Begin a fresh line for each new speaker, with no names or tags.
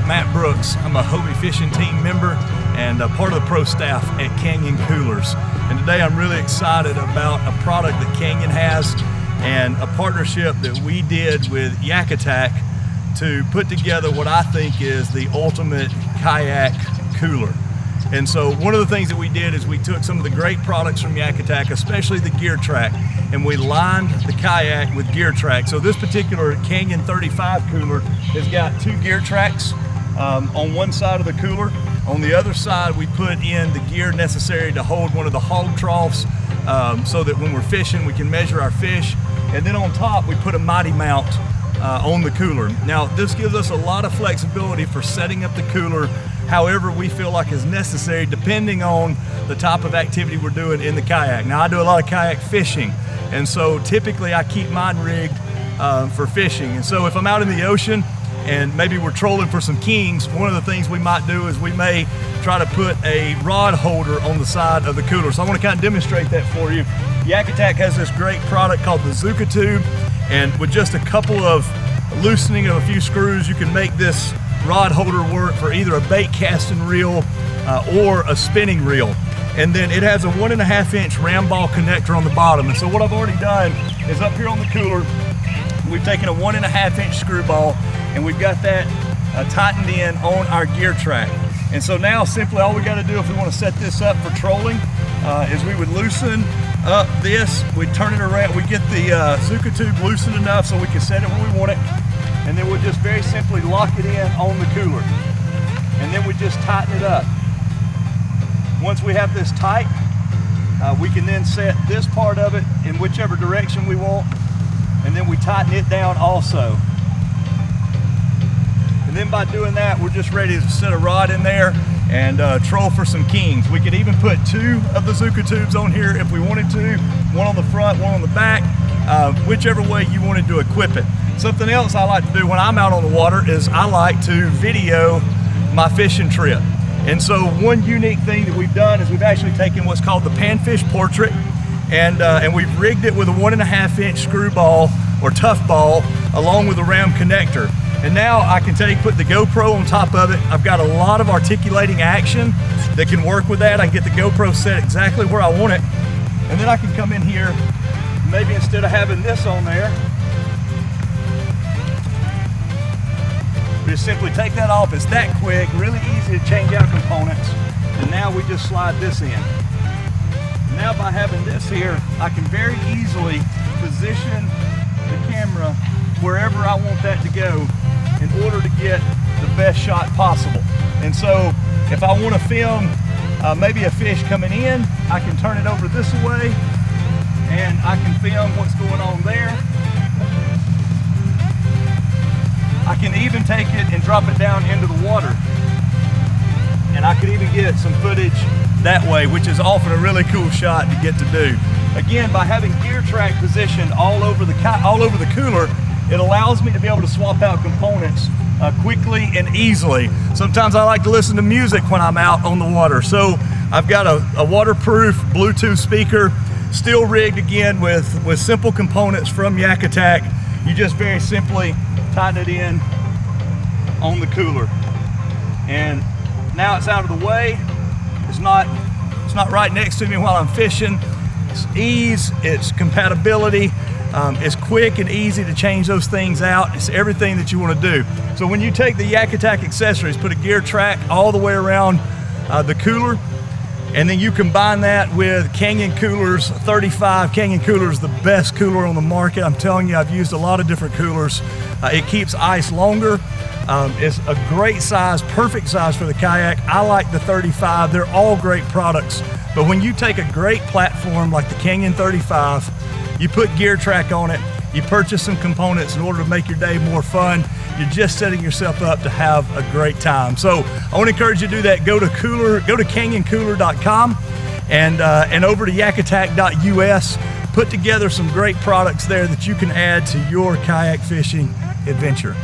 Matt Brooks. I'm a Hobie Fishing Team member and a part of the pro staff at Canyon Coolers. And today I'm really excited about a product that Canyon has and a partnership that we did with Yakattack to put together what I think is the ultimate kayak cooler. And so one of the things that we did is we took some of the great products from Yakattack, especially the gear track, and we lined the kayak with gear track. So this particular Canyon 35 cooler has got two gear tracks on one side of the cooler. On the other side, we put in the gear necessary to hold one of the hog troughs so that when we're fishing, we can measure our fish. And then on top, we put a mighty mount on the cooler. Now, this gives us a lot of flexibility for setting up the cooler however we feel like is necessary, depending on the type of activity we're doing in the kayak. Now, I do a lot of kayak fishing, and so typically I keep mine rigged for fishing. And so if I'm out in the ocean and maybe we're trolling for some kings, one of the things we might do is we may try to put a rod holder on the side of the cooler. So I want to kind of demonstrate that for you. Yakattack has this great product called the Zuka tube, and with just a couple of loosening of a few screws, you can make this rod holder work for either a bait casting reel or a spinning reel. And then it has a 1.5-inch ram ball connector on the bottom. And so what I've already done is up here on the cooler, we've taken a 1.5-inch screw ball and we've got that tightened in on our gear track. And so now simply all we got to do if we want to set this up for trolling is we would loosen up this, we'd turn it around, we get the Zuka tube loosened enough so we can set it where we want it. And then we'll just very simply lock it in on the cooler. And then we just tighten it up. Once we have this tight, we can then set this part of it in whichever direction we want. And then we tighten it down also. And then by doing that, we're just ready to set a rod in there and troll for some kings. We could even put two of the Zuka tubes on here if we wanted to. One on the front, one on the back, whichever way you wanted to equip it. Something else I like to do when I'm out on the water is I like to video my fishing trip. And so one unique thing that we've done is we've actually taken what's called the panfish portrait and we've rigged it with a 1.5-inch screw ball or tough ball along with a ram connector. And now I can put the GoPro on top of it. I've got a lot of articulating action that can work with that. I can get the GoPro set exactly where I want it. And then I can come in here, maybe instead of having this on there, just simply take that off. It's that quick, really easy to change out components. And now we just slide this in. Now by having this here, I can very easily position the camera wherever I want that to go in order to get the best shot possible. And so if I want to film maybe a fish coming in, I can turn it over this way and I can film what's going on there. I can even take it and drop it down into the water. And I could even get some footage that way, which is often a really cool shot to get to do. Again, by having gear track positioned all over the cooler, it allows me to be able to swap out components quickly and easily. Sometimes I like to listen to music when I'm out on the water. So I've got a waterproof Bluetooth speaker, still rigged again with simple components from Yakattack. You just very simply tighten it in on the cooler. And now it's out of the way. It's not right next to me while I'm fishing. It's ease, it's compatibility. It's quick and easy to change those things out. It's everything that you want to do. So when you take the Yakattack accessories, put a gear track all the way around the cooler, and then you combine that with Canyon Coolers 35. Canyon Cooler is the best cooler on the market. I'm telling you, I've used a lot of different coolers. It keeps ice longer. It's a great size, perfect size for the kayak. I like the 35. They're all great products. But when you take a great platform like the Canyon 35, you put gear track on it, you purchase some components in order to make your day more fun, you're just setting yourself up to have a great time. So I want to encourage you to do that. Go to canyoncooler.com and over to yakattack.us. Put together some great products there that you can add to your kayak fishing adventure.